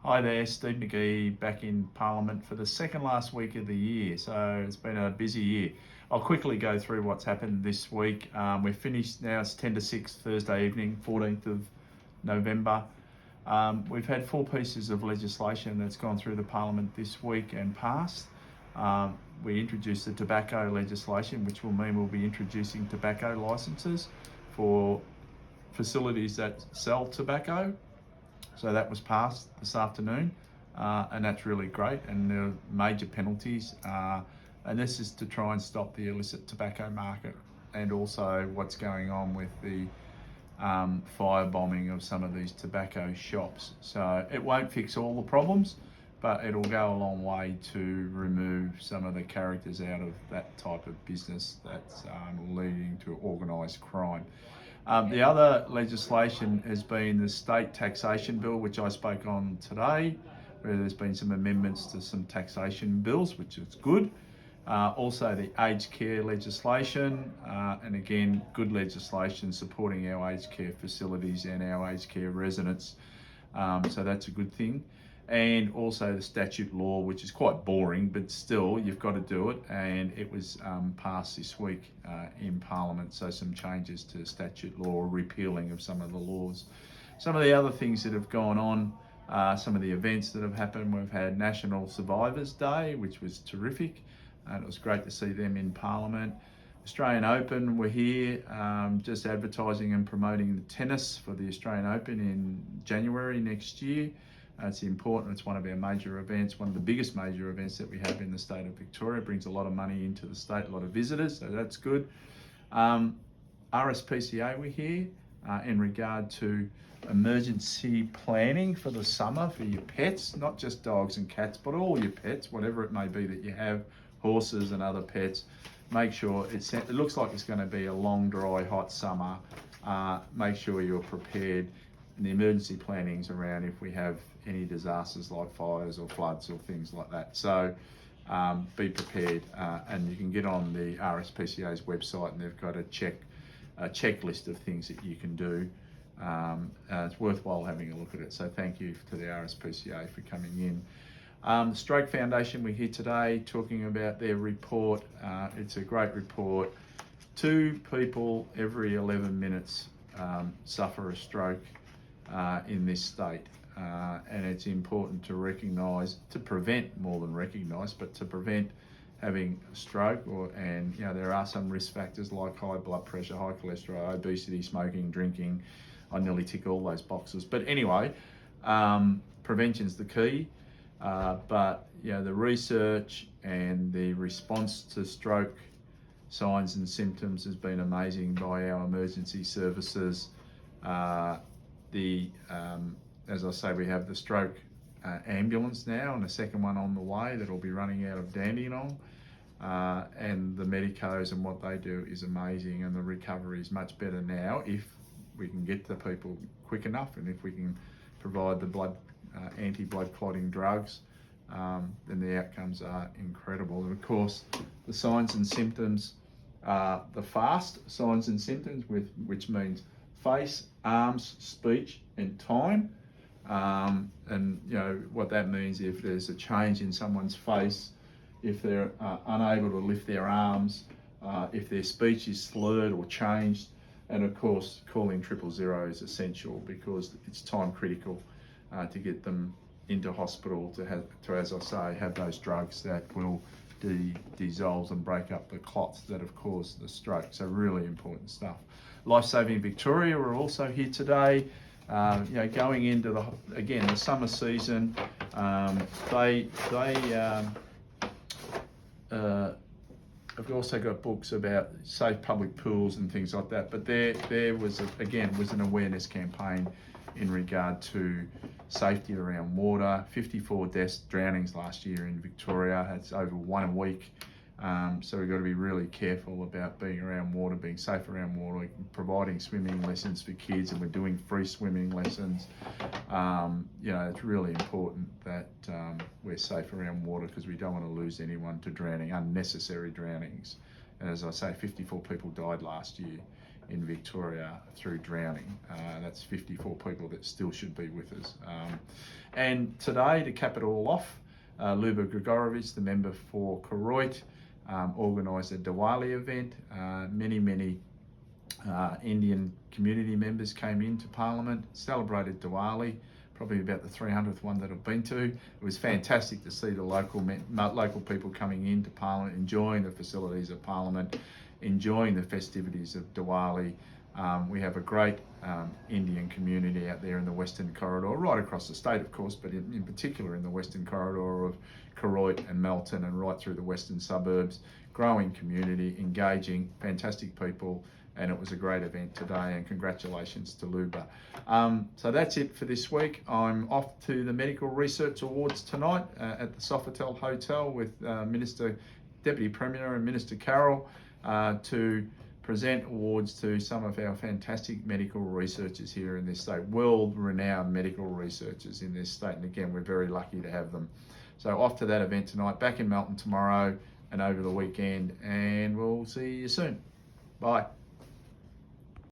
Hi there, Steve McGee back in Parliament for the second last week of the year. So it's been a busy year. I'll quickly go through what's happened this week. We're finished now, it's 10 to 6 Thursday evening, 14th of November. We've had four pieces of legislation that's gone through the Parliament this week and passed. We introduced the tobacco legislation, which will mean we'll be introducing tobacco licences for facilities that sell tobacco. So that was passed this afternoon, and that's really great. And there are major penalties, and this is to try and stop the illicit tobacco market, and also what's going on with the firebombing of some of these tobacco shops. So it won't fix all the problems, but it'll go a long way to remove some of the characters out of that type of business that's leading to organised crime. The other legislation has been the state taxation bill, which I spoke on today, where there's been some amendments to some taxation bills, which is good. Also the aged care legislation, and again, good legislation supporting our aged care facilities and our aged care residents. So that's a good thing. And also the statute law, which is quite boring, but still you've got to do it. And it was passed this week in Parliament. So some changes to statute law, repealing of some of the laws. Some of the other things that have gone on, some of the events that have happened. We've had National Survivors Day, which was terrific. And it was great to see them in Parliament. Australian Open were here, just advertising and promoting the tennis for the Australian Open in January next year. It's important. It's one of our major events, one of the biggest major events that we have in the state of Victoria. It brings a lot of money into the state, a lot of visitors, so that's good. RSPCA were here in regard to emergency planning for the summer for your pets, not just dogs and cats, but all your pets, whatever it may be that you have, horses and other pets. Make sure it looks like it's going to be a long, dry, hot summer. Make sure you're prepared. And the emergency planning's around if we have any disasters like fires or floods or things like that. So be prepared, and you can get on the RSPCA's website and they've got a checklist of things that you can do. It's worthwhile having a look at it. So thank you to the RSPCA for coming in. The Stroke Foundation, we're here today talking about their report. It's a great report. 2 people every 11 minutes suffer a stroke in this state, and it's important to recognise, to prevent more than recognise, but to prevent having a stroke. And there are some risk factors like high blood pressure, high cholesterol, obesity, smoking, drinking. I nearly tick all those boxes, but anyway, prevention's the key. But the research and the response to stroke signs and symptoms has been amazing by our emergency services. As I say, we have the stroke ambulance now, and a second one on the way that'll be running out of Dandenong. And the medicos and what they do is amazing, and the recovery is much better now if we can get to people quick enough, and if we can provide the anti-blood clotting drugs, then the outcomes are incredible. And of course, the signs and symptoms are the FAST signs and symptoms, which means face, arms, speech, and time. And what that means, if there's a change in someone's face, if they're unable to lift their arms, if their speech is slurred or changed, and of course calling 000 is essential, because it's time critical to get them into hospital to, as I say, have those drugs that will dissolve and break up the clots that have caused the stroke. So really important stuff. Lifesaving Victoria are also here today. Going into the summer season, I've also got books about safe public pools and things like that. But there was an awareness campaign in regard to safety around water. 54 drownings last year in Victoria. That's over 1 a week. So we've got to be really careful about being around water, being safe around water, providing swimming lessons for kids, and we're doing free swimming lessons. It's really important that we're safe around water, because we don't want to lose anyone to drowning, unnecessary drownings. And as I say, 54 people died last year in Victoria through drowning. That's 54 people that still should be with us. And today, to cap it all off, Luba Grigorovich, the member for Koroit, organised a Diwali event. Many Indian community members came into Parliament, celebrated Diwali, probably about the 300th one that I've been to. It was fantastic to see the local people coming into Parliament, enjoying the facilities of Parliament, enjoying the festivities of Diwali. We have a great Indian community out there in the Western Corridor, right across the state of course, but in particular in the Western Corridor of Koroit and Melton and right through the western suburbs. Growing community, engaging, fantastic people, and it was a great event today, and congratulations to Luba. So that's it for this week. I'm off to the Medical Research Awards tonight at the Sofitel Hotel with Deputy Premier and Minister Carroll to present awards to some of our fantastic medical researchers here in this state, world-renowned medical researchers in this state, and again, we're very lucky to have them. So off to that event tonight, back in Melton tomorrow and over the weekend, and we'll see you soon. Bye.